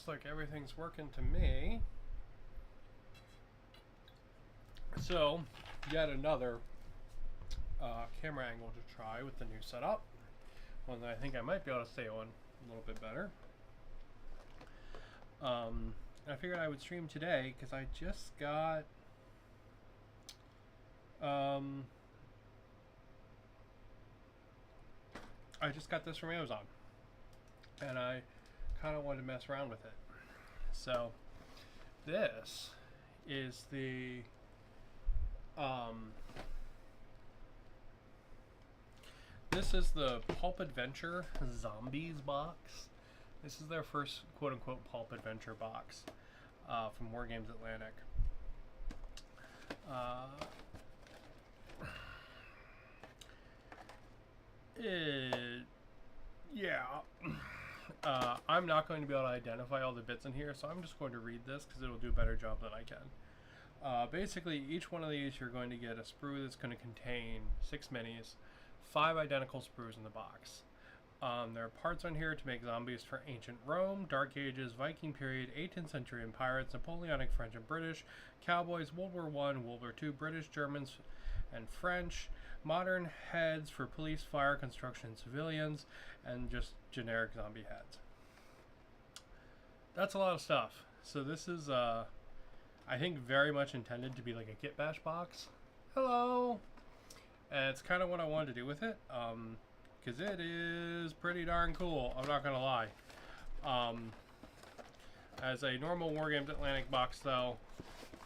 looks like everything's working to me. So, yet another camera angle to try with the new setup. One that I think I might be able to stay on a little bit better. I figured I would stream today because I just got this from Amazon, and I kind of wanted to mess around with it. So this is the Pulp Adventure Zombies box. This is their first quote-unquote Pulp Adventure box from Wargames Atlantic. I'm not going to be able to identify all the bits in here, so I'm just going to read this because it'll do a better job than I can. Basically, each one of these you're going to get a sprue that's going to contain 6 minis, 5 identical sprues in the box. There are parts on here to make zombies for ancient Rome, Dark Ages, Viking period, 18th century and pirates, Napoleonic French and British, cowboys, World War I, World War II, British, Germans, and French, modern heads for police, fire, construction, and civilians, and just generic zombie heads. That's a lot of stuff. So this is, I think, very much intended to be like a kit bash box. Hello! And it's kind of what I wanted to do with it. Because it is pretty darn cool, I'm not gonna lie. As a normal Wargames Atlantic box though,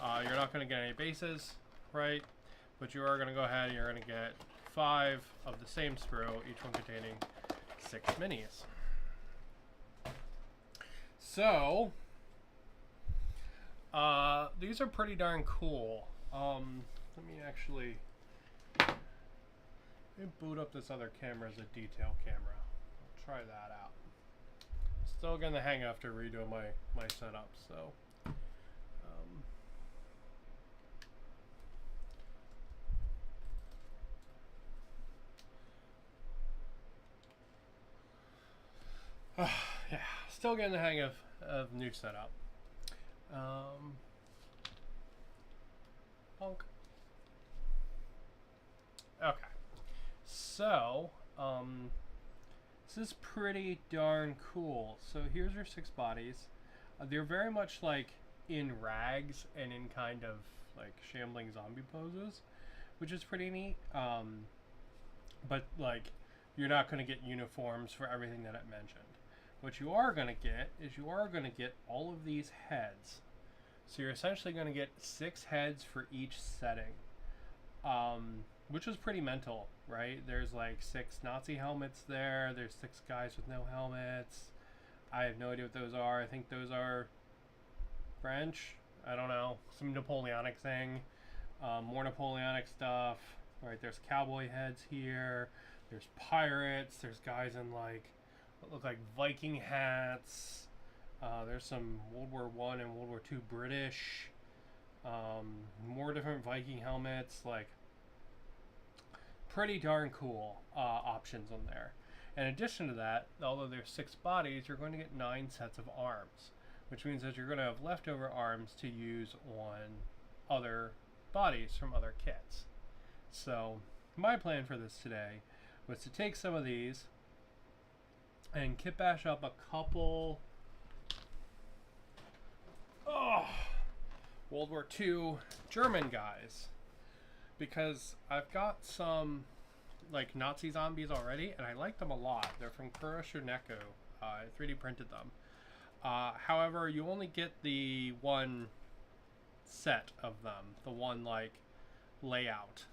you're not gonna get any bases, right? But you are gonna go ahead and you're gonna get 5 of the same sprue, each one containing 6 minis. So, these are pretty darn cool. Let me actually boot up this other camera as a detail camera. I'll try that out. Still getting the hang after redoing my setup, so yeah, still getting the hang of new setup. Punk. Okay. So, this is pretty darn cool. So here's your 6 bodies. They're very much like in rags and in kind of like shambling zombie poses, which is pretty neat. But like, you're not going to get uniforms for everything that I mentioned. What you are going to get is you are going to get all of these heads. So you're essentially going to get 6 heads for each setting. Which is pretty mental, right? There's like 6 Nazi helmets there. There's 6 guys with no helmets. I have no idea what those are. I think those are French. I don't know. Some Napoleonic thing. More Napoleonic stuff. Right, there's cowboy heads here. There's pirates. There's guys in like what look like Viking hats. There's some World War I and World War II British. More different Viking helmets. Like, pretty darn cool options on there. In addition to that, although there's 6 bodies, you're going to get 9 sets of arms, which means that you're going to have leftover arms to use on other bodies from other kits. So my plan for this today was to take some of these and kit bash up a couple World War II German guys, because I've got some like Nazi zombies already and I like them a lot. They're from Kuroshineko. I 3D printed them. However, you only get the one set of them, the one like layout.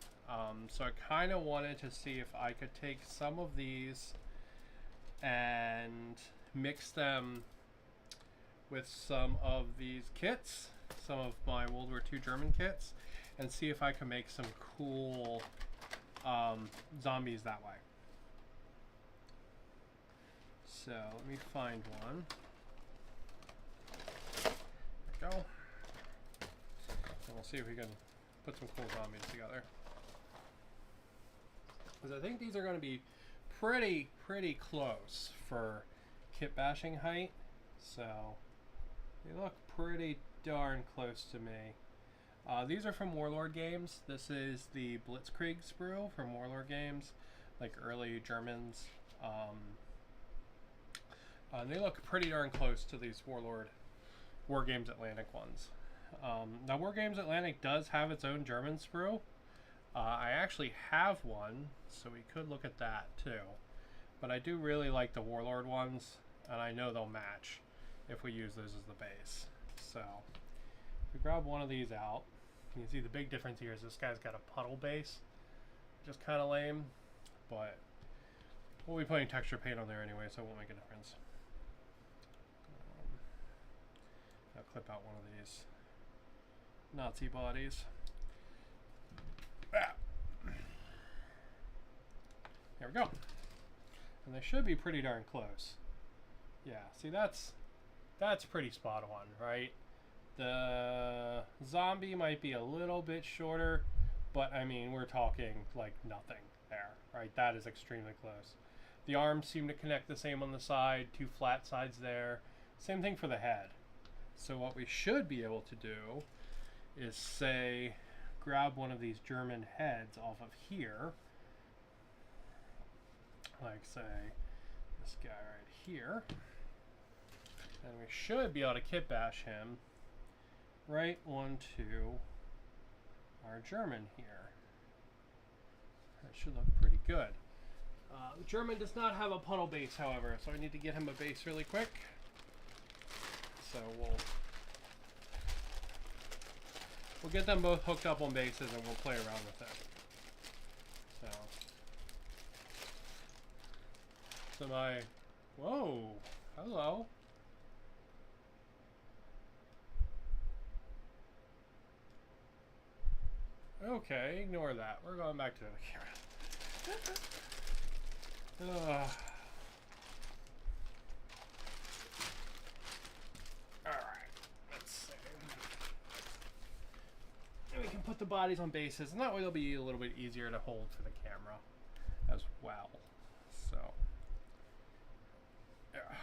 So I kind of wanted to see if I could take some of these and mix them with some of these kits, some of my World War II German kits, and see if I can make some cool zombies that way. So let me find one. There we go. And we'll see if we can put some cool zombies together. Because I think these are going to be pretty close for kit bashing height. So They look pretty darn close to me. These are from Warlord Games. This is the Blitzkrieg sprue from Warlord Games, like early Germans. They look pretty darn close to these War Games Atlantic ones. Now, War Games Atlantic does have its own German sprue. I actually have one, so we could look at that too. But I do really like the Warlord ones, and I know they'll match if we use those as the base. So, if we grab one of these out, you can see the big difference here is this guy's got a puddle base, which is kind of lame, but we'll be putting texture paint on there anyway, so it won't make a difference. I'll clip out one of these Nazi bodies. There we go. And they should be pretty darn close. Yeah, see, that's pretty spot on, right? The zombie might be a little bit shorter, but I mean, we're talking like nothing there, right? That is extremely close. The arms seem to connect the same on the side, two flat sides there. Same thing for the head. So what we should be able to do is, say, grab one of these German heads off of here, like, say, this guy right here, and we should be able to kit bash him right onto our German here. That should look pretty good. The German does not have a puddle base, however, so I need to get him a base really quick. So we'll get them both hooked up on bases and we'll play around with it. So my, whoa, hello. Okay, ignore that. We're going back to the camera. Alright, let's see. And we can put the bodies on bases, and that way they'll be a little bit easier to hold for the camera as well. So, yeah.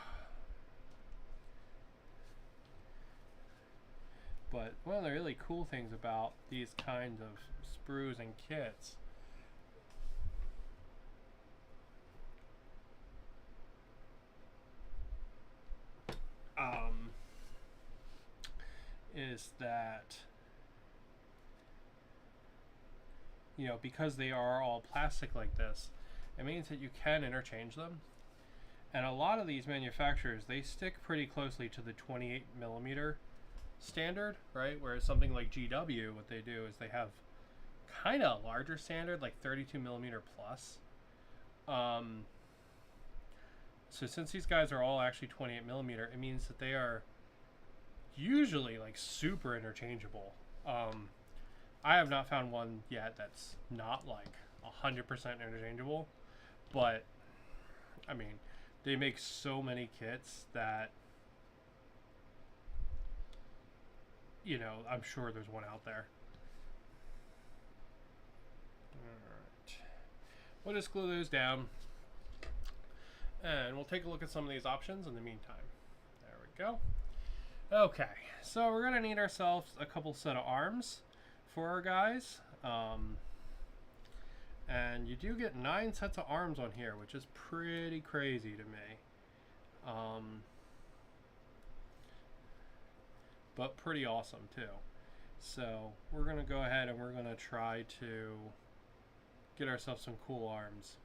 But one of the really cool things about these kinds of sprues and kits is that, you know, because they are all plastic like this, it means that you can interchange them. And a lot of these manufacturers, they stick pretty closely to the 28mm standard, right? Whereas something like GW, what they do is they have kind of a larger standard, like 32mm plus. So since these guys are all actually 28mm, it means that they are usually like super interchangeable. I have not found one yet that's not like 100% interchangeable, but I mean, they make so many kits that, you know, I'm sure there's one out there. Alright. We'll just glue those down. And we'll take a look at some of these options in the meantime. There we go. Okay, so we're going to need ourselves a couple set of arms for our guys. And you do get 9 sets of arms on here, which is pretty crazy to me. But pretty awesome too. So we're going to go ahead and we're going to try to get ourselves some cool arms.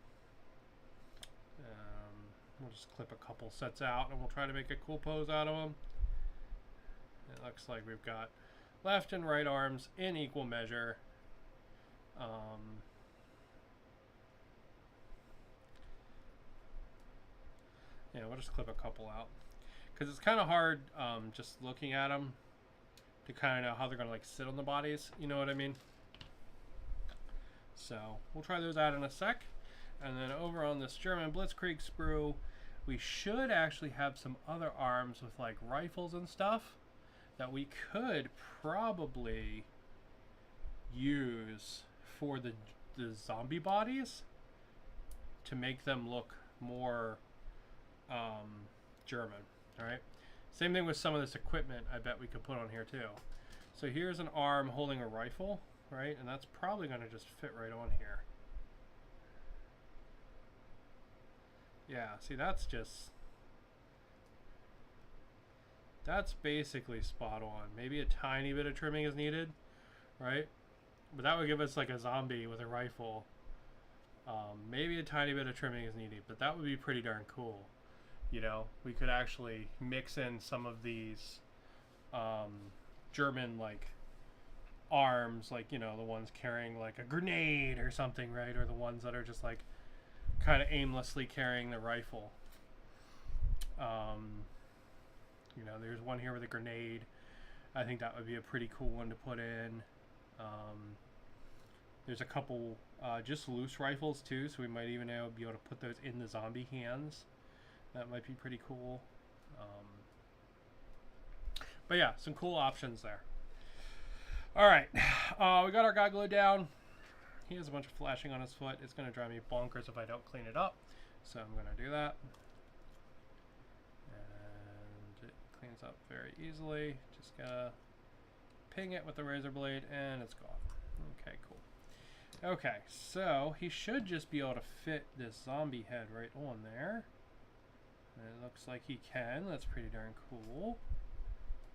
We'll just clip a couple sets out and we'll try to make a cool pose out of them. It looks like we've got left and right arms in equal measure. Yeah, we'll just clip a couple out because it's kind of hard just looking at them to kind of know how they're going to like sit on the bodies. You know what I mean? So we'll try those out in a sec. And then over on this German Blitzkrieg sprue, we should actually have some other arms with like rifles and stuff that we could probably use for the zombie bodies to make them look more German, right? Same thing with some of this equipment I bet we could put on here too. So here's an arm holding a rifle, right? And that's probably going to just fit right on here. Yeah, see, that's basically spot on. Maybe a tiny bit of trimming is needed, right? But that would give us like a zombie with a rifle. Maybe a tiny bit of trimming is needed, but that would be pretty darn cool. You know, we could actually mix in some of these German like arms, like, you know, the ones carrying like a grenade or something, right? Or the ones that are just like kind of aimlessly carrying the rifle. You know, there's one here with a grenade. I think that would be a pretty cool one to put in. There's a couple just loose rifles too, so we might even be able to put those in the zombie hands. That might be pretty cool. But yeah, some cool options there. Alright, we got our guy glued down. He has a bunch of flashing on his foot. It's going to drive me bonkers if I don't clean it up. So I'm going to do that. And it cleans up very easily. Just going to ping it with the razor blade and it's gone. Okay, cool. Okay, so he should just be able to fit this zombie head right on there. And it looks like he can. That's pretty darn cool.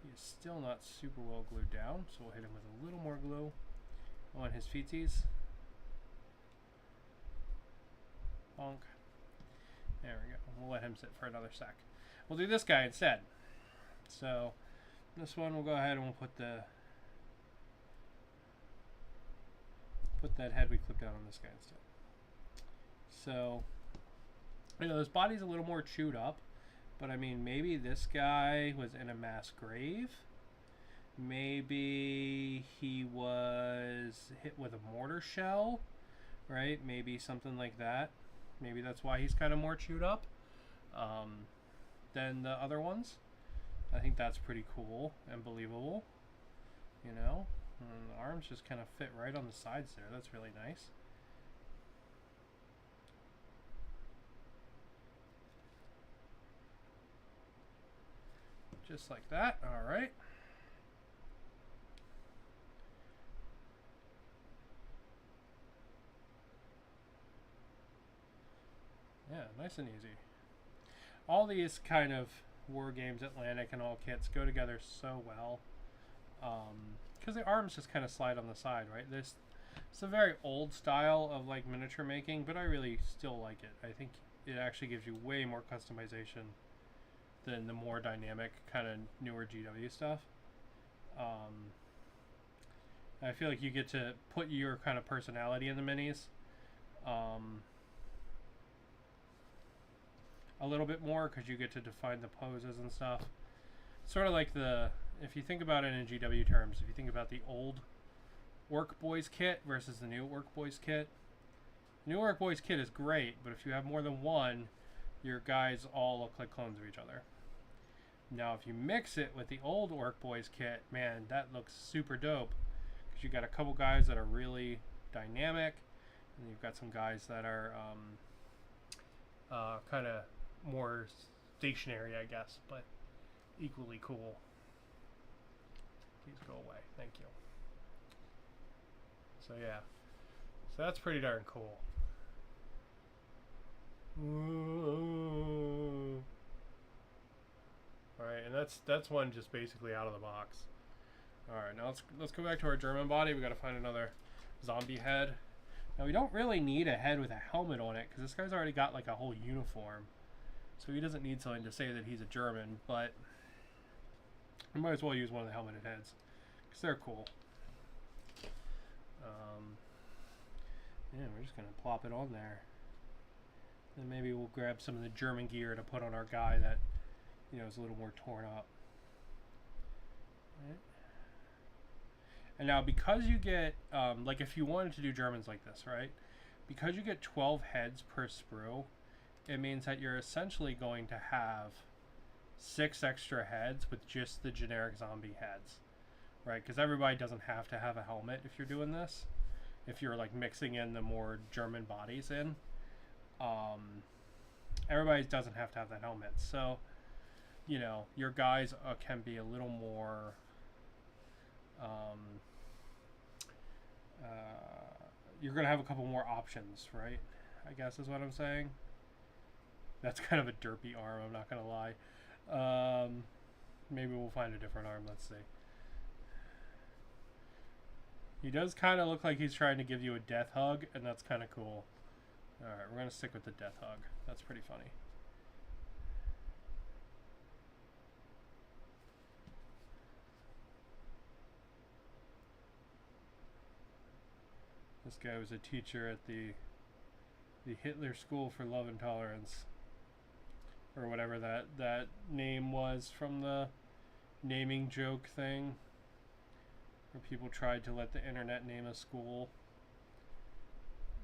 He's still not super well glued down, so we'll hit him with a little more glue on his feeties. Bonk. There we go. We'll let him sit for another sec. We'll do this guy instead. So this one, we'll go ahead and we'll put that head we clipped down on this guy instead. So, you know, this body's a little more chewed up, but I mean, maybe this guy was in a mass grave. Maybe he was hit with a mortar shell, right? Maybe something like that. Maybe that's why he's kind of more chewed up than the other ones. I think that's pretty cool and believable, you know? And the arms just kind of fit right on the sides there. That's really nice. Just like that. All right. Yeah, nice and easy. All these kind of Wargames, Atlantic, and all kits go together so well. Because the arms just kind of slide on the side, right? It's a very old style of like miniature making, but I really still like it. I think it actually gives you way more customization than the more dynamic kind of newer GW stuff. I feel like you get to put your kind of personality in the minis a little bit more, because you get to define the poses and stuff. Sort of like if you think about it in GW terms, if you think about the old Orc Boys kit versus the new Orc Boys kit, the new Orc Boys kit is great, but if you have more than one, your guys all look like clones of each other. Now, if you mix it with the old Orc Boys kit, man, that looks super dope, because you got a couple guys that are really dynamic, and you've got some guys that are kind of more stationary, I guess, but equally cool. Please go away. Thank you. So yeah, so that's pretty darn cool. Ooh. All right, and that's one just basically out of the box. All right, now let's go back to our German body. We got to find another zombie head. Now we don't really need a head with a helmet on it, because this guy's already got like a whole uniform, so he doesn't need something to say that he's a German. But we might as well use one of the helmeted heads, because they're cool. Yeah, we're just gonna plop it on there. Then maybe we'll grab some of the German gear to put on our guy that, you know, is a little more torn up. Right. And now, because you get, like if you wanted to do Germans like this, right? Because you get 12 heads per sprue, it means that you're essentially going to have 6 extra heads with just the generic zombie heads, right? Because everybody doesn't have to have a helmet if you're doing this. If you're like mixing in the more German bodies in, everybody doesn't have to have that helmet. So you know, your guys can be a little more you're gonna have a couple more options, right? I guess is what I'm saying. That's kind of a derpy arm, I'm not gonna lie. Maybe we'll find a different arm, let's see. He does kind of look like he's trying to give you a death hug, and that's kind of cool. Alright, we're gonna stick with the death hug. That's pretty funny. This guy was a teacher at the Hitler School for Love and Tolerance, or whatever that name was from the naming joke thing, where people tried to let the internet name a school.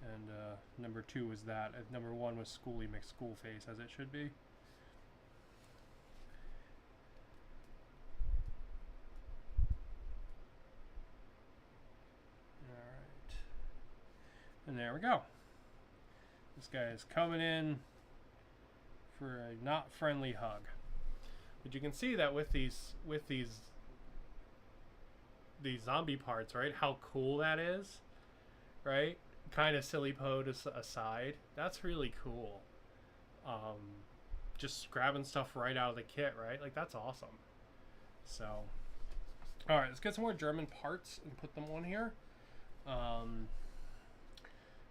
And number 2 was that. Number 1 was Schooly McSchoolface, as it should be. And there we go. This guy is coming in for a not friendly hug. But you can see that with these zombie parts, right? How cool that is, right? Kind of silly pose aside. That's really cool. Just grabbing stuff right out of the kit, right? Like, that's awesome. So, all right, let's get some more German parts and put them on here.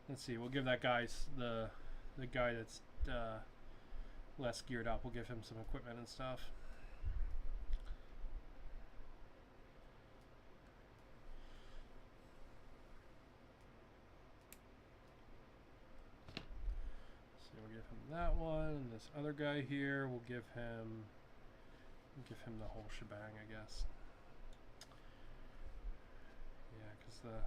Let's see. We'll give that guy the guy that's less geared up. We'll give him some equipment and stuff. So we'll give him that one. And this other guy here, we'll give him the whole shebang, I guess. Yeah, because the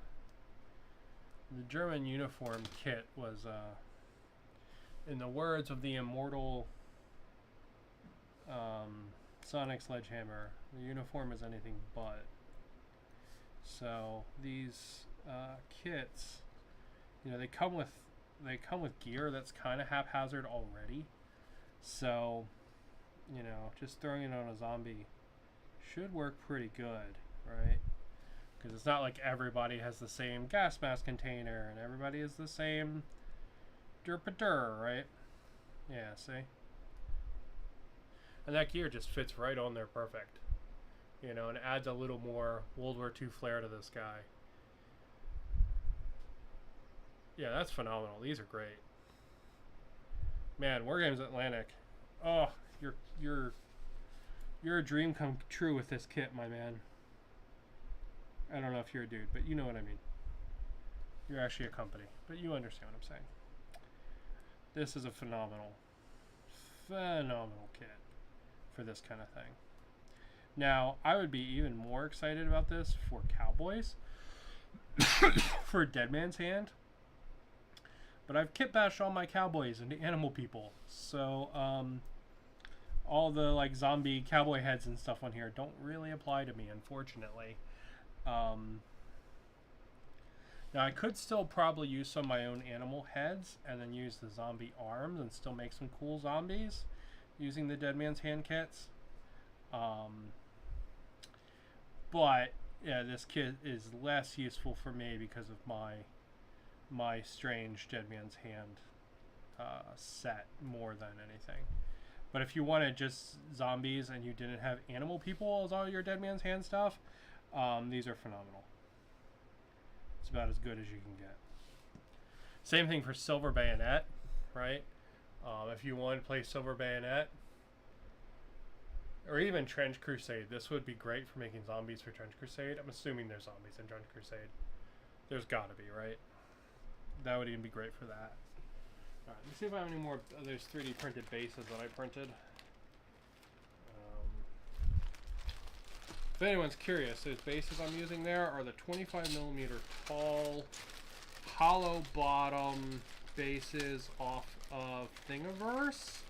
German uniform kit was, in the words of the immortal Sonic Sledgehammer, the uniform is anything but. So these kits, you know, they come with gear that's kind of haphazard already. So, you know, just throwing it on a zombie should work pretty good, right? Because it's not like everybody has the same gas mask container and everybody is the same derpadur, right? Yeah, see? And that gear just fits right on there perfect. You know, and adds a little more World War II flair to this guy. Yeah, that's phenomenal. These are great. Man, Wargames Atlantic. Oh, you're a dream come true with this kit, my man. I don't know if you're a dude, but you know what I mean. You're actually a company, but you understand what I'm saying. This is a phenomenal kit for this kind of thing. Now, I would be even more excited about this for cowboys, for Dead Man's Hand. But I've kit bashed all my cowboys into animal people, so all the like zombie cowboy heads and stuff on here don't really apply to me, unfortunately. Now I could still probably use some of my own animal heads and then use the zombie arms and still make some cool zombies using the Dead Man's Hand kits. But yeah, this kit is less useful for me because of my strange Dead Man's Hand set more than anything. But if you wanted just zombies and you didn't have animal people as all your Dead Man's Hand stuff, these are phenomenal. It's about as good as you can get. Same thing for Silver Bayonet, right? If you want to play Silver Bayonet, or even Trench Crusade, this would be great for making zombies for Trench Crusade. I'm assuming there's zombies in Trench Crusade. There's gotta be, right? That would even be great for that. Alright, let's see if I have any more. There's 3D printed bases that I printed. If anyone's curious, those bases I'm using there are the 25mm tall, hollow bottom bases off of Thingiverse.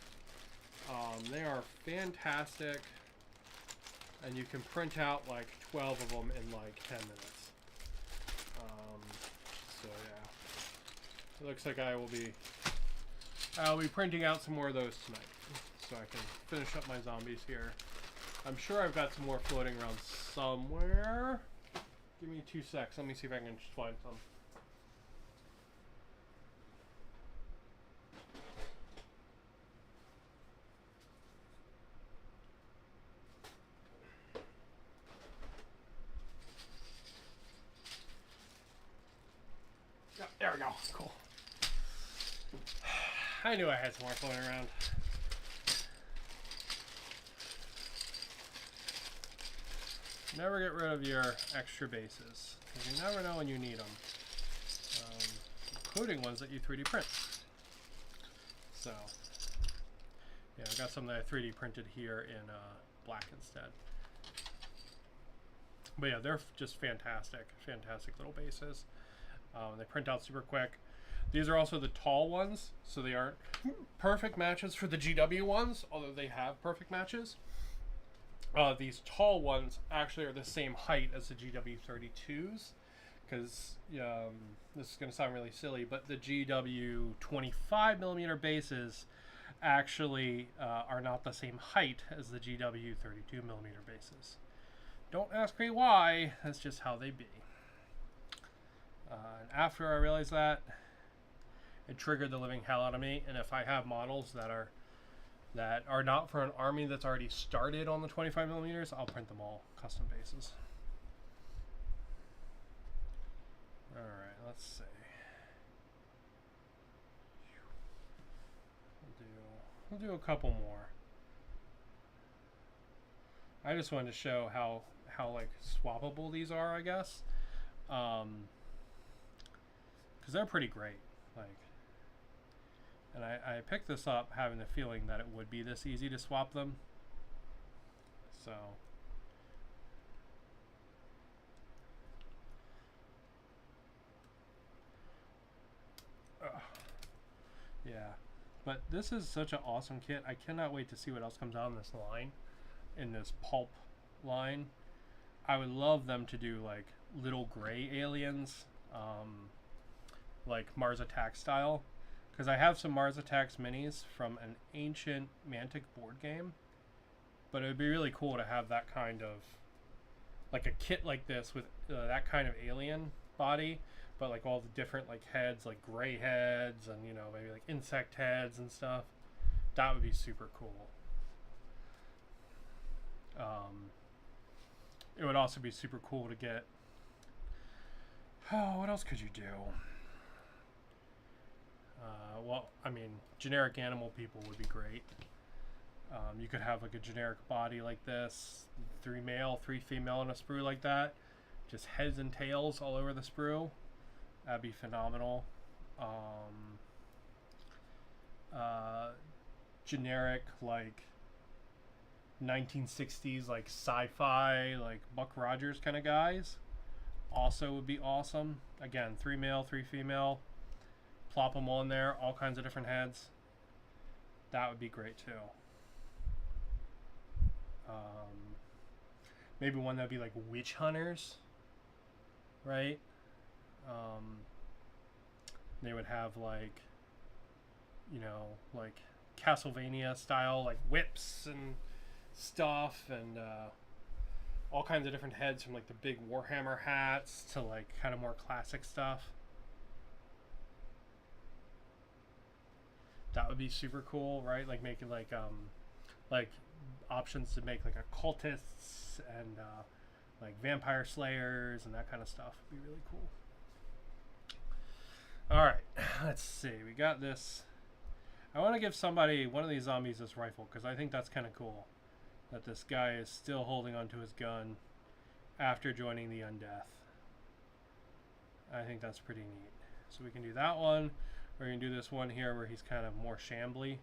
They are fantastic, and you can print out like 12 of them in like 10 minutes. So yeah, it looks like I'll be printing out some more of those tonight. so I can finish up my zombies here. I'm sure I've got some more floating around somewhere. Give me 2 secs. Let me see if I can just find some. Yeah, there we go. Cool. I knew I had some more floating around. Never get rid of your extra bases, because you never know when you need them, including ones that you 3D print. So, yeah, I got some that I 3D printed here in black instead. But yeah, they're just fantastic, fantastic little bases. They print out super quick. These are also the tall ones, so they aren't perfect matches for the GW ones, although they have perfect matches. These tall ones actually are the same height as the GW32s, because this is going to sound really silly, but the GW 25mm bases actually are not the same height as the GW 32mm bases. Don't ask me why, that's just how they be. And after I realized that, it triggered the living hell out of me, and if I have models that are not for an army that's already started on the 25mm, I'll print them all custom bases. Alright, let's see. We'll do a couple more. I just wanted to show how like swappable these are, I guess. Because they're pretty great. Like, and I picked this up having the feeling that it would be this easy to swap them. So, yeah. But this is such an awesome kit. I cannot wait to see what else comes out in this line, in this pulp line. I would love them to do like little gray aliens, like Mars Attacks style. Because I have some Mars Attacks minis from an ancient Mantic board game. But it would be really cool to have that kind of, like a kit like this with that kind of alien body. But like all the different like heads, like gray heads and, you know, maybe like insect heads and stuff. That would be super cool. It would also be super cool to get, oh, what else could you do? Well, I mean, generic animal people would be great. You could have like a generic body like this, 3 male, 3 female in a sprue like that. Just heads and tails all over the sprue. That'd be phenomenal. Generic like 1960s like sci-fi like Buck Rogers kind of guys also would be awesome. Again, 3 male, 3 female. Plop them on there, all kinds of different heads. That would be great too. Maybe one that'd be like witch hunters, right? They would have like, you know, like Castlevania style like whips and stuff, and all kinds of different heads, from like the big Warhammer hats to like kind of more classic stuff. That would be super cool, right? Like making like options to make like occultists and like vampire slayers and that kind of stuff would be really cool. All right, let's see. We got this. I want to give somebody, one of these zombies, this rifle, because I think that's kind of cool that this guy is still holding onto his gun after joining the undeath. I think that's pretty neat. So we can do that one. We're going to do this one here where he's kind of more shambly.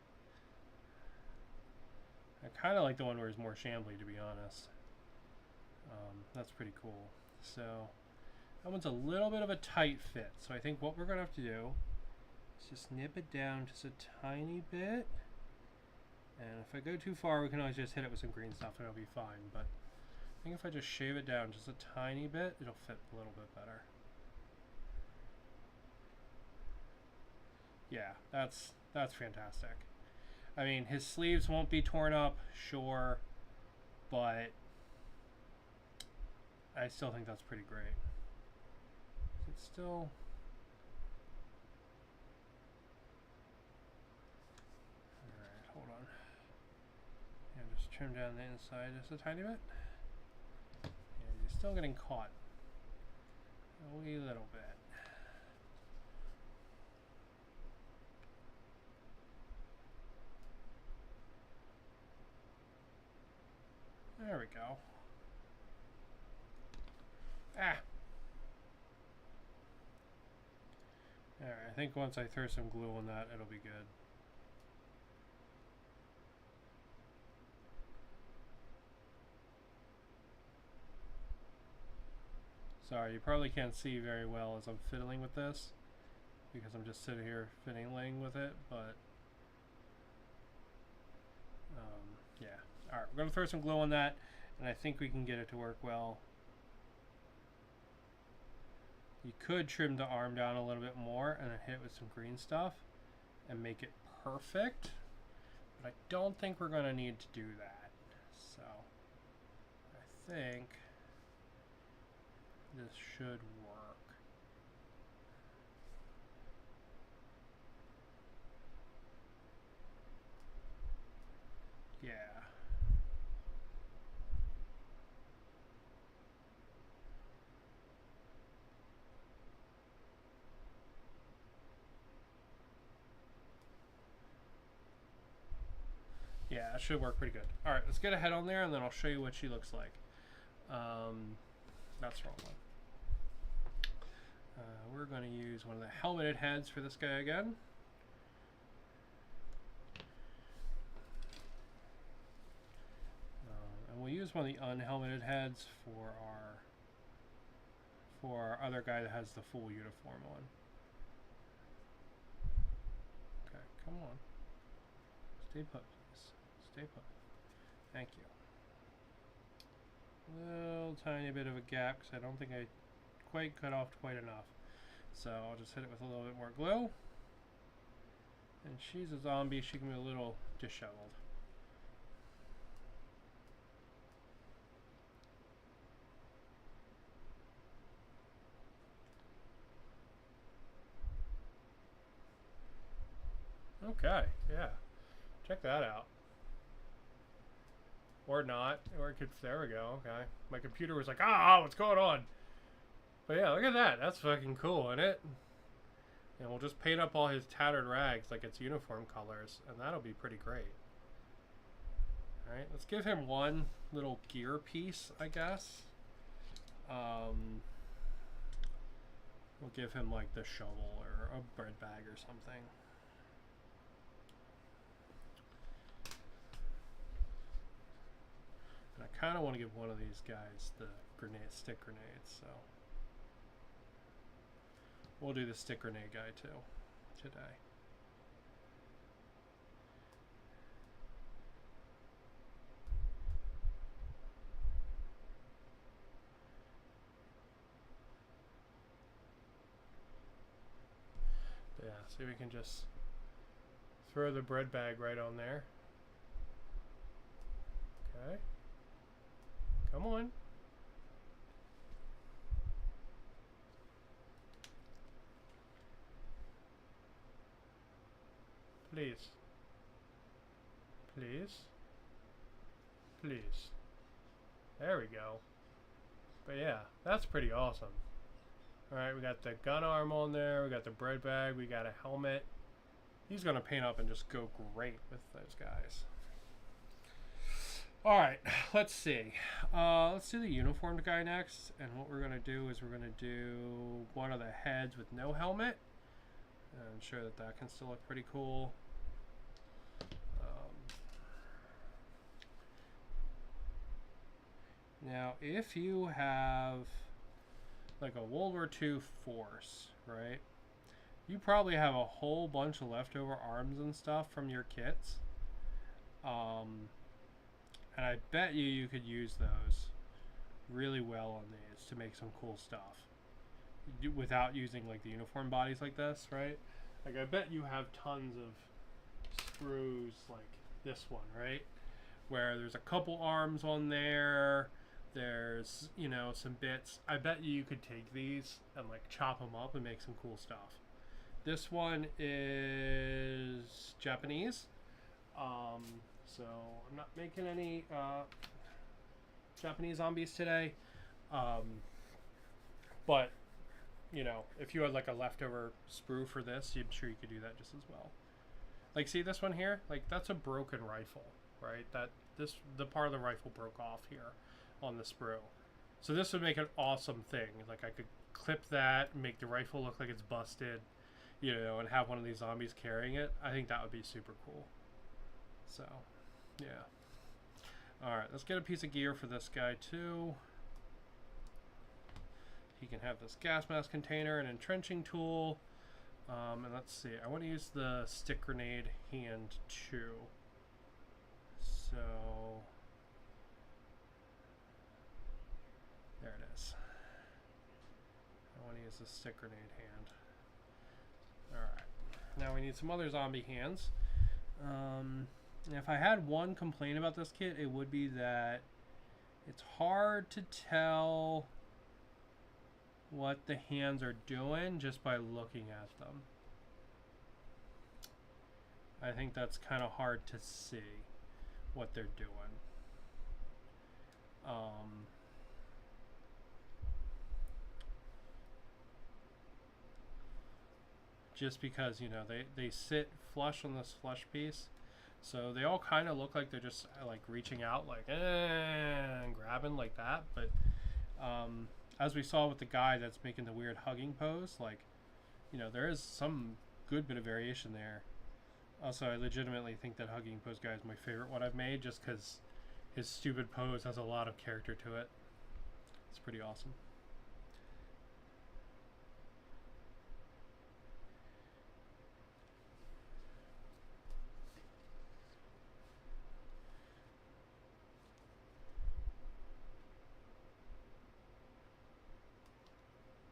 I kind of like the one where he's more shambly, to be honest. That's pretty cool. So that one's a little bit of a tight fit. So I think what we're going to have to do is just nip it down just a tiny bit. And if I go too far, we can always just hit it with some green stuff and it'll be fine. But I think if I just shave it down just a tiny bit, it'll fit a little bit better. Yeah, that's fantastic. I mean, his sleeves won't be torn up, sure, but I still think that's pretty great. It's still... Alright, hold on. Yeah, just trim down the inside just a tiny bit. Yeah, you're still getting caught. A wee little bit. There we go. Ah! Alright, I think once I throw some glue on that, it'll be good. Sorry, you probably can't see very well as I'm fiddling with this, because I'm just sitting here fiddling with it, but yeah. Alright, we're going to throw some glue on that, and I think we can get it to work well. You could trim the arm down a little bit more and then hit it with some green stuff and make it perfect, but I don't think we're going to need to do that. So I think this should work. Yeah. Yeah, it should work pretty good. Alright, let's get a head on there and then I'll show you what she looks like. That's the wrong one. We're going to use one of the helmeted heads for this guy again. And we'll use one of the unhelmeted heads for our other guy that has the full uniform on. Okay, come on. Stay put, please. Stay put. Thank you. Little tiny bit of a gap because I don't think I quite cut off quite enough. So I'll just hit it with a little bit more glue. And she's a zombie, she can be a little disheveled. Okay, yeah. Check that out. Or not. Or it could, there we go, okay. My computer was like, ah, what's going on? But yeah, look at that. That's fucking cool, isn't it? And we'll just paint up all his tattered rags like it's uniform colors, and that'll be pretty great. Alright, let's give him one little gear piece, I guess. We'll give him like the shovel or a bread bag or something. And I kind of want to give one of these guys the stick grenades, so we'll do the stick grenade guy too today. But yeah, see, we can just throw the bread bag right on there. Okay. Come on. Please. Please. Please. There we go. But yeah, that's pretty awesome. Alright, we got the gun arm on there, we got the bread bag, we got a helmet. He's gonna paint up and just go great with those guys. Alright, let's see. Let's do the uniformed guy next. And what we're going to do is we're going to do one of the heads with no helmet. And show that that can still look pretty cool. Now, if you have like a World War II force, right? You probably have a whole bunch of leftover arms and stuff from your kits. And I bet you could use those really well on these to make some cool stuff without using like the uniform bodies like this, right? Like I bet you have tons of sprues like this one, right? Where there's a couple arms on there. There's, you know, some bits. I bet you could take these and like chop them up and make some cool stuff. This one is Japanese. So I'm not making any Japanese zombies today. But, you know, if you had like a leftover sprue for this, I'm sure you could do that just as well. Like, see this one here? Like, that's a broken rifle, right? The part of the rifle broke off here on the sprue. So this would make an awesome thing. Like, I could clip that, make the rifle look like it's busted, you know, and have one of these zombies carrying it. I think that would be super cool. So, yeah. Alright, let's get a piece of gear for this guy, too. He can have this gas mask container, an entrenching tool. And let's see, I want to use the stick grenade hand, too. So, there it is. I want to use the stick grenade hand. Alright, now we need some other zombie hands. If I had one complaint about this kit, it would be that it's hard to tell what the hands are doing just by looking at them. I think that's kind of hard to see what they're doing. Just because, you know, they sit flush on this flush piece. So they all kind of look like they're just like reaching out like and grabbing like that. But as we saw with the guy that's making the weird hugging pose, like, you know, there is some good bit of variation there. Also, I legitimately think that hugging pose guy is my favorite one I've made just because his stupid pose has a lot of character to it. It's pretty awesome.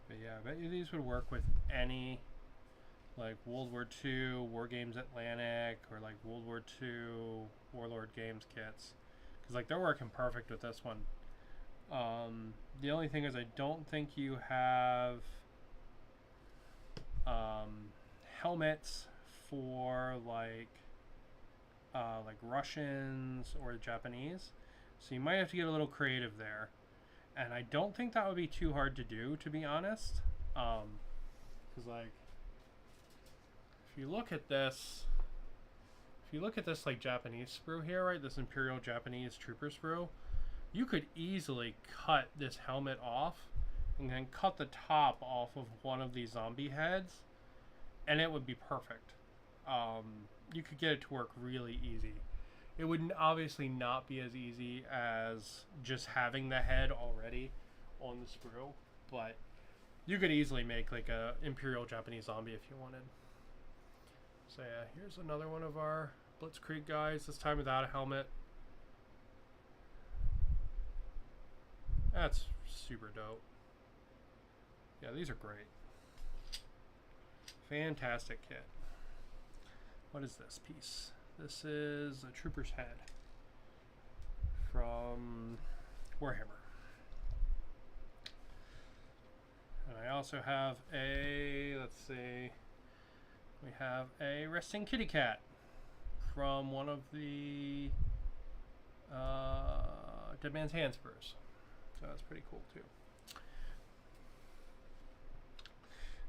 But yeah, I bet you these would work with any like World War II Wargames Atlantic or like World War II Warlord Games kits, because like they're working perfect with this one. The only thing is I don't think you have helmets for like Russians or Japanese, so you might have to get a little creative there. And I don't think that would be too hard to do, to be honest. Because, like, if you look at this, like, Japanese sprue here, right? This Imperial Japanese Trooper sprue, you could easily cut this helmet off and then cut the top off of one of these zombie heads, and it would be perfect. You could get it to work really easy. It would obviously not be as easy as just having the head already on the sprue, but you could easily make like a Imperial Japanese zombie if you wanted. So yeah, here's another one of our Blitzkrieg guys, this time without a helmet. That's super dope. Yeah, these are great. Fantastic kit. What is this piece? This is a trooper's head from Warhammer. And I also have a, let's see, we have a resting kitty cat from one of the Dead Man's Hand sprues. So that's pretty cool too.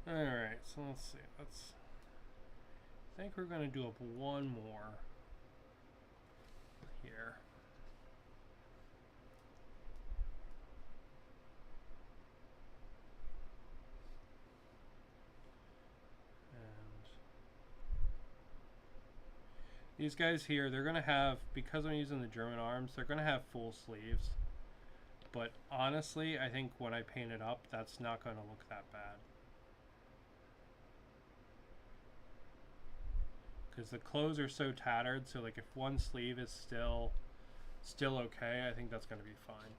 Alright, so let's see. I think we're going to do up one more here. And these guys here, they're going to have, because I'm using the German arms, they're going to have full sleeves. But honestly, I think when I paint it up, that's not going to look that bad. Because the clothes are so tattered, so like if one sleeve is still okay, I think that's going to be fine.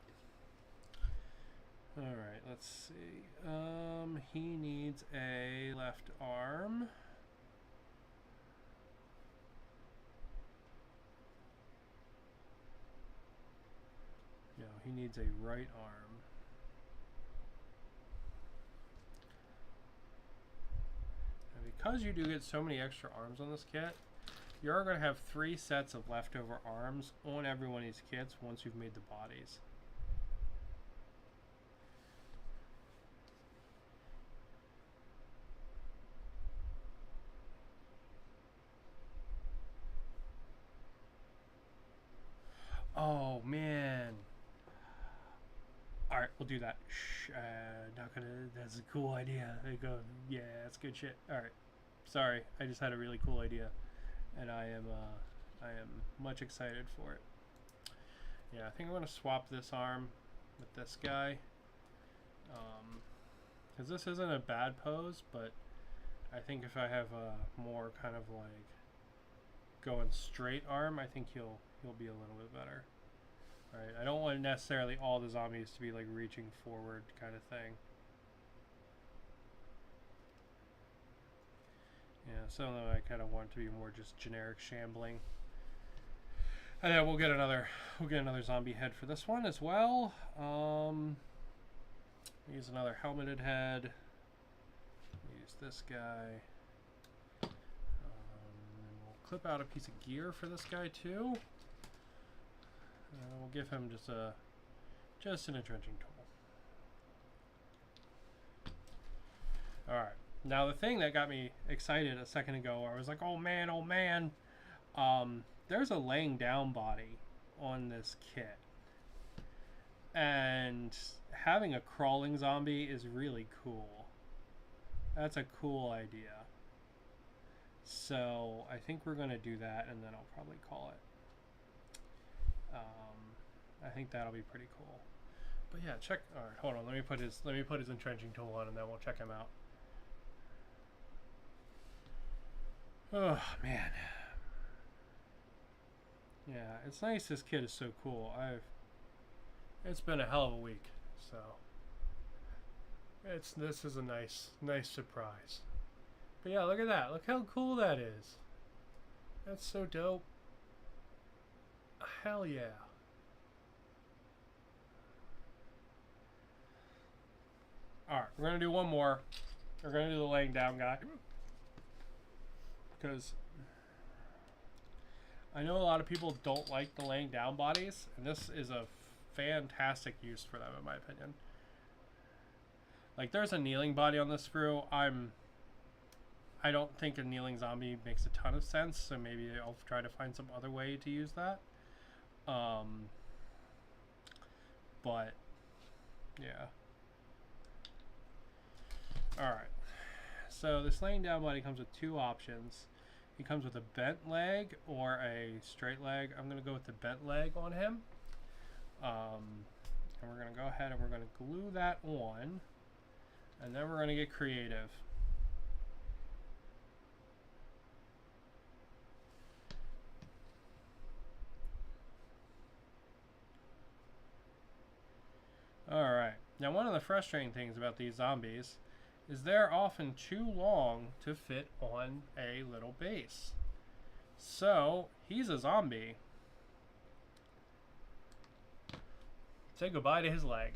Alright, let's see. He needs a left arm. he needs a right arm. And because you do get so many extra arms on this kit, you're going to have 3 sets of leftover arms on every one of these kits once you've made the bodies. Oh man. Alright, we'll do that. Not gonna. That's a cool idea. I go, yeah, that's good shit. Alright. Sorry, I just had a really cool idea. And I am much excited for it. Yeah, I think I'm gonna swap this arm with this guy. Because this isn't a bad pose, but I think if I have a more kind of like going straight arm, I think he'll be a little bit better. Right? I don't want necessarily all the zombies to be like reaching forward kind of thing. Yeah, some of them I kind of want to be more just generic shambling. And then we'll get another zombie head for this one as well. Use another helmeted head. Use this guy. And we'll clip out a piece of gear for this guy too. We'll give him just an entrenching tool. All right. Now the thing that got me excited a second ago, I was like, oh man, there's a laying down body on this kit, and having a crawling zombie is really cool. That's a cool idea. So I think we're gonna do that, and then I'll probably call it. I think that'll be pretty cool. But yeah, check. All right, hold on. Let me put his entrenching tool on, and then we'll check him out. Oh man. Yeah, it's nice. This kit is so cool. It's been a hell of a week, so this is a nice surprise. But yeah, look at that. Look how cool that is. That's so dope. Hell yeah. Alright, we're going to do one more. We're going to do the laying down guy. Because I know a lot of people don't like the laying down bodies, and this is a fantastic use for them in my opinion. Like, there's a kneeling body on this sprue. I don't think a kneeling zombie makes a ton of sense, so maybe I'll try to find some other way to use that. But yeah. Alright, so this laying down body comes with 2 options. He comes with a bent leg or a straight leg. I'm going to go with the bent leg on him. And we're going to go ahead and we're going to glue that on. And then we're going to get creative. Alright, now one of the frustrating things about these zombies is they're often too long to fit on a little base. So, he's a zombie. Say goodbye to his leg.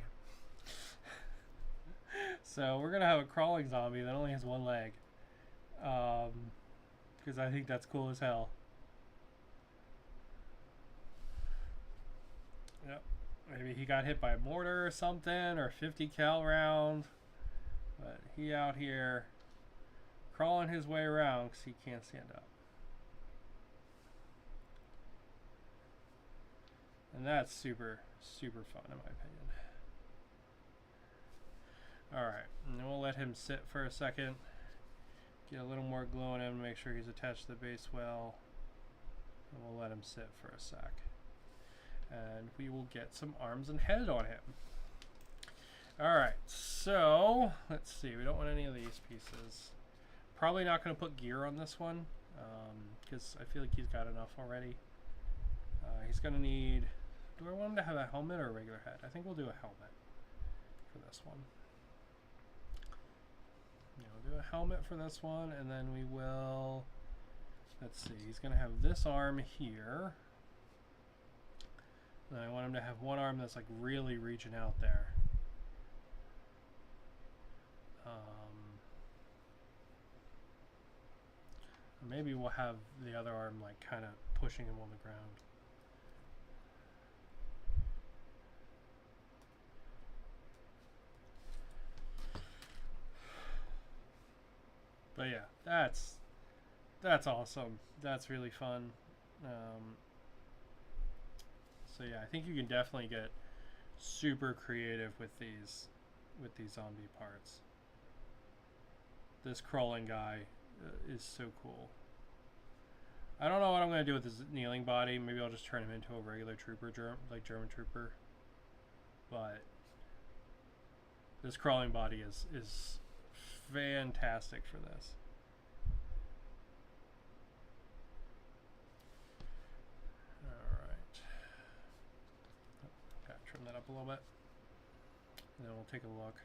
So, we're going to have a crawling zombie that only has 1 leg. Because I think that's cool as hell. Yep. Maybe he got hit by a mortar or something, or a 50 cal round. But he out here crawling his way around because he can't stand up. And that's super, super fun in my opinion. Alright, and then we'll let him sit for a second. Get a little more glow on him to make sure he's attached to the base well. And we'll let him sit for a sec. And we will get some arms and head on him. Alright, so let's see. We don't want any of these pieces. Probably not going to put gear on this one because I feel like he's got enough already. He's going to need... Do I want him to have a helmet or a regular head? I think we'll do a helmet for this one. Yeah, we'll do a helmet for this one, and then we will... Let's see. He's going to have this arm here. And I want him to have one arm that's like really reaching out there. Maybe we'll have the other arm like kind of pushing him on the ground. But yeah, that's awesome. That's really fun. So yeah, I think you can definitely get super creative with these zombie parts. This crawling guy is so cool. I don't know what I'm going to do with this kneeling body. Maybe I'll just turn him into a regular trooper, like German trooper. But this crawling body is fantastic for this. Alright. Gotta trim that up a little bit. And then we'll take a look.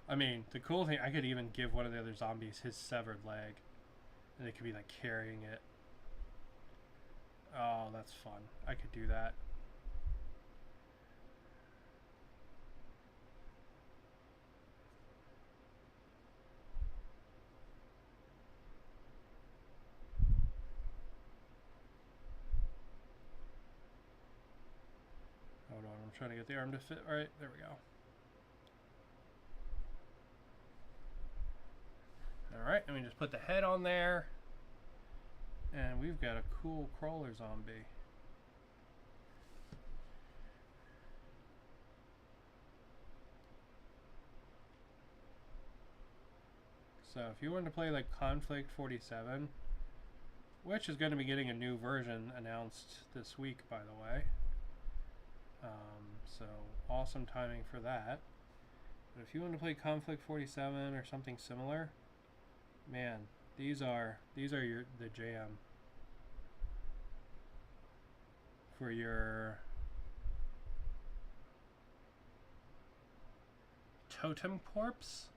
I mean, the cool thing, I could even give one of the other zombies his severed leg. And it could be like carrying it. Oh, that's fun. I could do that. Hold on, I'm trying to get the arm to fit right. There we go. Alright, let me just put the head on there. And we've got a cool crawler zombie. So if you want to play like Conflict 47, which is going to be getting a new version announced this week, by the way. So awesome timing for that. But if you want to play Conflict 47 or something similar, man, these are the jam for your totem corpse.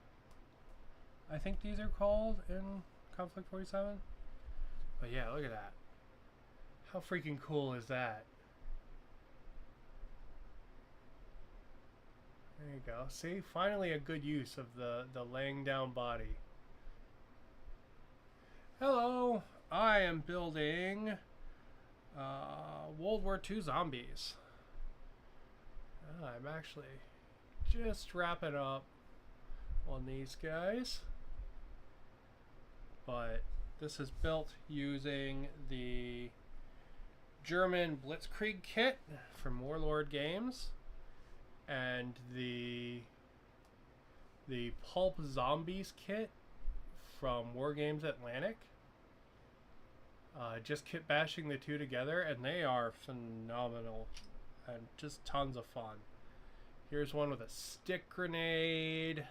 I think these are called in Conflict 47. But yeah, look at that. How freaking cool is that? There you go. See, finally a good use of the laying down body. Hello, I am building World War II zombies. I'm actually just wrapping up on these guys. But this is built using the German Blitzkrieg kit from Warlord Games and the Pulp Zombies kit from Wargames Atlantic. Just kit bashing the two together, and they are phenomenal and just tons of fun. Here's one with a stick grenade.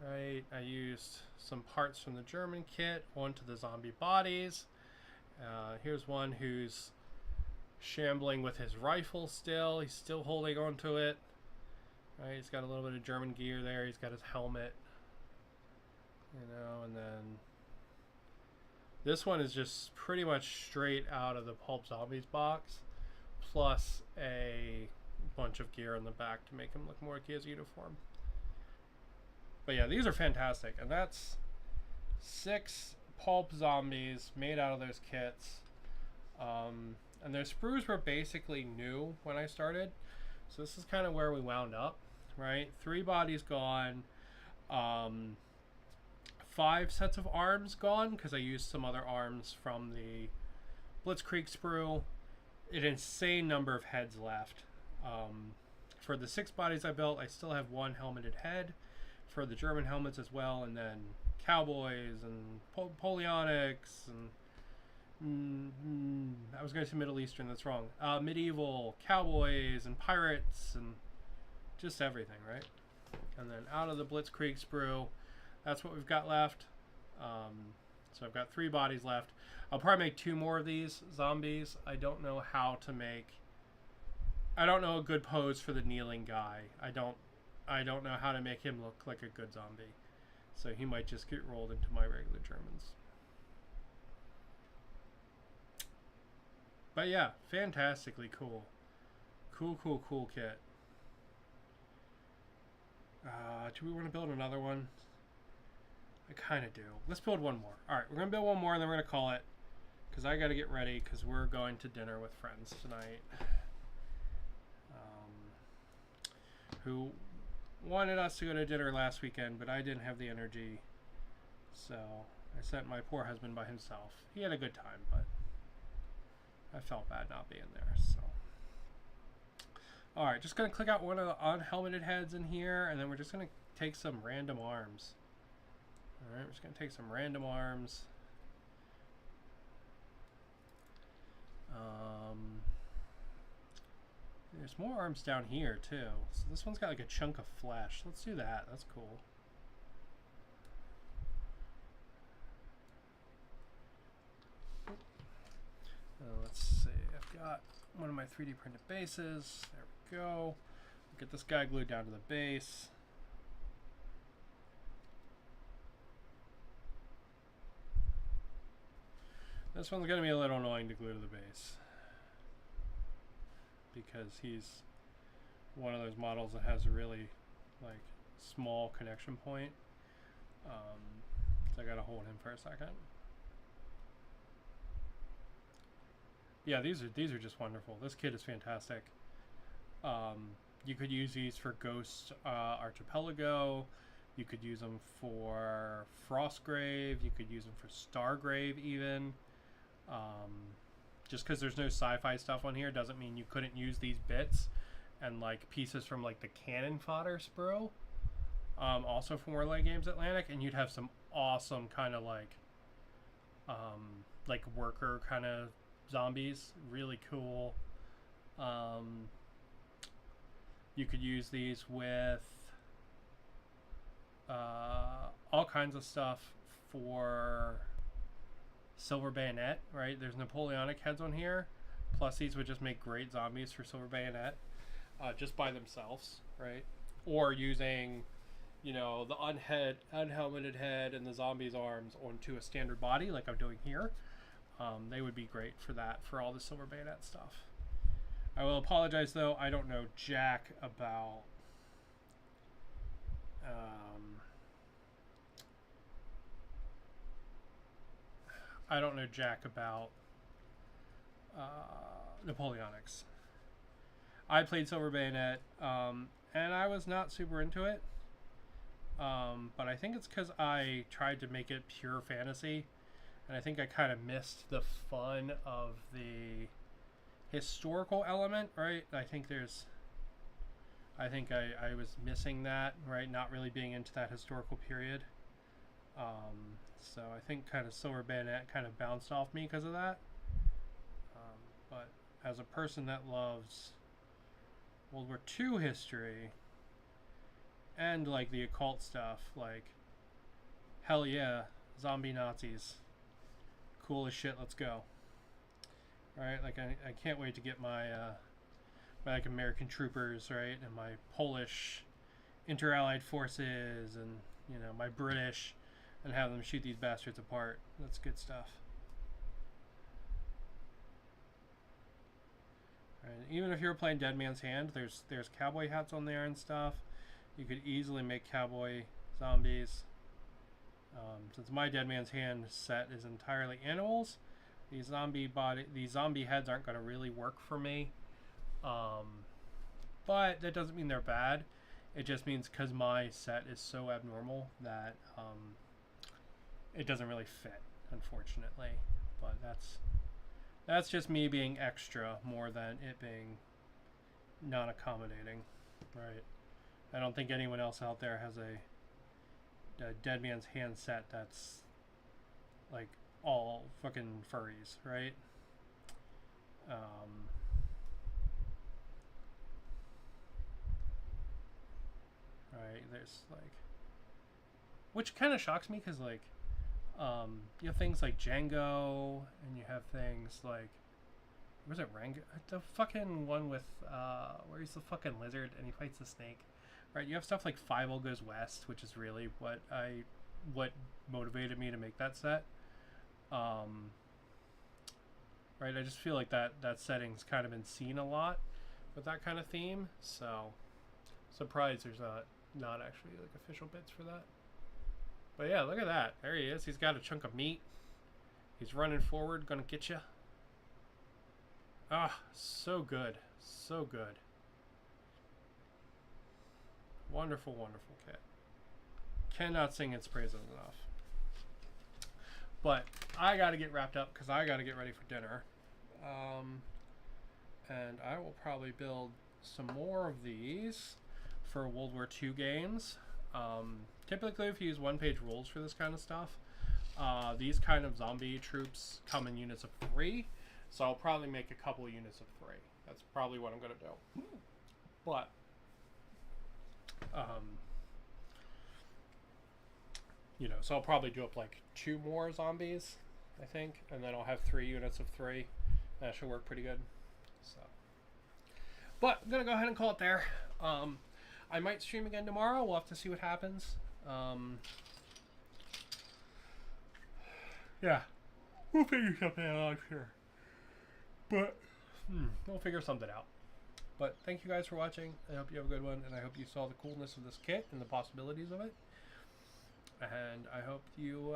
Right, I used some parts from the German kit onto the zombie bodies. Here's one who's shambling with his rifle still. He's still holding onto it. Right, he's got a little bit of German gear there. He's got his helmet. You know, and then this one is just pretty much straight out of the Pulp Zombies box, plus a bunch of gear in the back to make him look more like his uniform. But yeah, these are fantastic, and that's 6 Pulp Zombies made out of those kits. And their sprues were basically new when I started, so this is kind of where we wound up, right? 3 bodies gone, 5 sets of arms gone, because I used some other arms from the Blitzkrieg sprue. An insane number of heads left. For the 6 bodies I built, I still have 1 helmeted head for the German helmets as well, and then cowboys and Napoleonics and I was going to say Middle Eastern, that's wrong. Medieval cowboys and pirates and just everything, right? And then out of the Blitzkrieg sprue, that's what we've got left. So I've got 3 bodies left. I'll probably make 2 more of these zombies. I don't know how to make... I don't know a good pose for the kneeling guy. I don't know how to make him look like a good zombie. So he might just get rolled into my regular Germans. But yeah, fantastically cool. Cool kit. Do we want to build another one? I kind of do. Let's build one more. Alright, we're going to build one more and then we're going to call it. Because I got to get ready because we're going to dinner with friends tonight. Who wanted us to go to dinner last weekend, but I didn't have the energy. So I sent my poor husband by himself. He had a good time, but I felt bad not being there. So, all right, just gonna click out one of the unhelmeted heads in here, and then we're just gonna take some random arms. All right, we're just gonna take some random arms. There's more arms down here too. So this one's got like a chunk of flesh. Let's do that. That's cool. Let's see. I've got one of my 3D printed bases. There we go. Get this guy glued down to the base. This one's going to be a little annoying to glue to the base, because he's one of those models that has a really like small connection point. So I gotta hold him for a second. Yeah, these are just wonderful. This kit is fantastic. You could use these for Ghost Archipelago. You could use them for Frostgrave. You could use them for Stargrave even. Just because there's no sci-fi stuff on here doesn't mean you couldn't use these bits and like pieces from like the cannon fodder sprue, also from Wargaming Games Atlantic, and you'd have some awesome kind of like worker kind of zombies. Really cool. You could use these with all kinds of stuff for Silver Bayonet, right? There's Napoleonic heads on here. Plus these would just make great zombies for Silver Bayonet, just by themselves, right? Or using, you know, the unhelmeted head and the zombie's arms onto a standard body like I'm doing here. They would be great for that, for all the Silver Bayonet stuff. I will apologize though, I don't know jack about Napoleonics. I played Silver Bayonet, and I was not super into it. But I think it's because I tried to make it pure fantasy, and I think I kind of missed the fun of the historical element, right? I was missing that, right? Not really being into that historical period. So I think kind of Silver Bayonet kind of bounced off me because of that. But as a person that loves World War II history and like the occult stuff, like hell yeah, zombie Nazis, cool as shit, let's go. Right, like I can't wait to get my my like American troopers, right, and my Polish inter-allied forces, and you know, my British, and have them shoot these bastards apart. That's good stuff. Right, even if you're playing Dead Man's Hand, there's cowboy hats on there and stuff. You could easily make cowboy zombies. Since my Dead Man's Hand set is entirely animals, these zombie heads aren't going to really work for me. But that doesn't mean they're bad. It just means because my set is so abnormal that it doesn't really fit, unfortunately. But that's just me being extra more than it being non-accommodating, right? I don't think anyone else out there has a Dead Man's Hand set that's like all fucking furries, right? Right, there's like, which kind of shocks me because like you have things like Django, and you have things like, where's it, Rango, the fucking one with where he's the fucking lizard and he fights the snake, right? You have stuff like 5 Goes West, which is really what motivated me to make that set. Or right? I just feel like that setting's kind of been seen a lot with that kind of theme, so surprised there's not actually like official bits for that. But yeah, look at that. There he is. He's got a chunk of meat. He's running forward, gonna get you. Ah, so good. So good. Wonderful, wonderful kit. Cannot sing its praises enough. But I gotta get wrapped up because I gotta get ready for dinner. And I will probably build some more of these for World War II games. Typically, if you use one-page rules for this kind of stuff, these kind of zombie troops come in units of 3. So I'll probably make a couple units of 3. That's probably what I'm going to do. But, you know, so I'll probably do up like 2 more zombies, I think. And then I'll have 3 units of 3. That should work pretty good. So, but I'm going to go ahead and call it there. I might stream again tomorrow. We'll have to see what happens. Yeah. We'll figure something out, sure. But we'll figure something out. But thank you guys for watching. I hope you have a good one, and I hope you saw the coolness of this kit and the possibilities of it. And I hope you